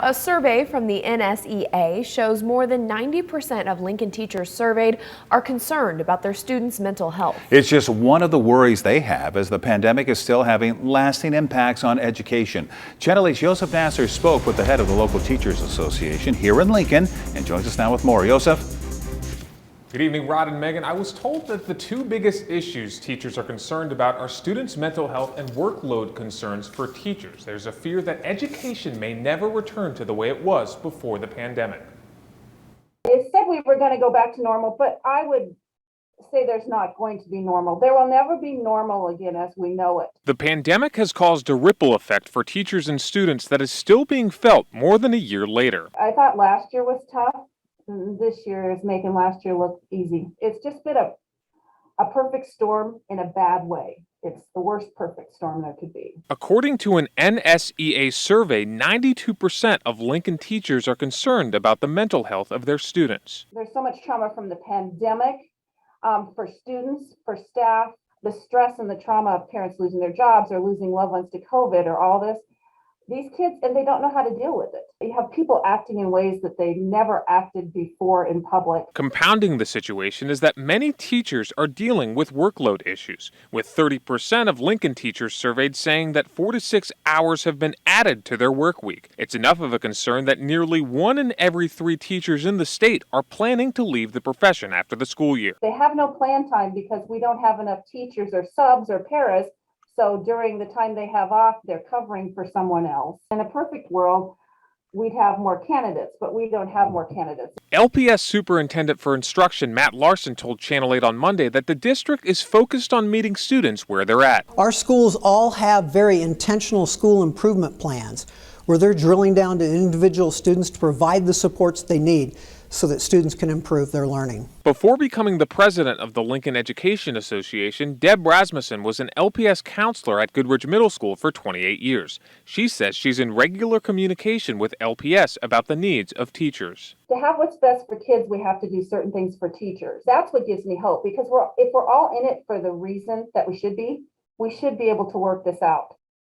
A survey from the NSEA shows more than 90% of Lincoln teachers surveyed are concerned about their students' mental health. It's just one of the worries they have as the pandemic is still having lasting impacts on education. Channel 8's Yosef Nasser spoke with the head of the local Teachers Association here in Lincoln and joins us now with more. Yosef? Good evening, Rod and Megan. I was told that the two biggest issues teachers are concerned about are students' mental health and workload concerns for teachers. There's a fear that education may never return to the way it was before the pandemic. It said we were going to go back to normal, but I would say there's not going to be normal. There will never be normal again as we know it. The pandemic has caused a ripple effect for teachers and students that is still being felt more than a year later. I thought last year was tough. This year is making last year look easy. It's just been a perfect storm in a bad way. It's the worst perfect storm there could be. According to an NSEA survey, 92% of Lincoln teachers are concerned about the mental health of their students. There's so much trauma from the pandemic for students, for staff, the stress and the trauma of parents losing their jobs or losing loved ones to COVID or all this. These kids, and they don't know how to deal with it. You have people acting in ways that they never acted before in public. Compounding the situation is that many teachers are dealing with workload issues, with 30% of Lincoln teachers surveyed saying that 4 to 6 hours have been added to their work week. It's enough of a concern that nearly 1 in every 3 teachers in the state are planning to leave the profession after the school year. They have no plan time because we don't have enough teachers or subs or paras. So during the time they have off, they're covering for someone else. In a perfect world, we'd have more candidates, but we don't have more candidates. LPS Superintendent for Instruction Matt Larson told Channel 8 on Monday that the district is focused on meeting students where they're at. Our schools all have very intentional school improvement plans where they're drilling down to individual students to provide the supports they need so that students can improve their learning. Before becoming the president of the Lincoln Education Association, Deb Rasmussen was an LPS counselor at Goodrich Middle School for 28 years. She says she's in regular communication with LPS about the needs of teachers. To have what's best for kids, we have to do certain things for teachers. That's what gives me hope, because if we're all in it for the reason that we should be able to work this out.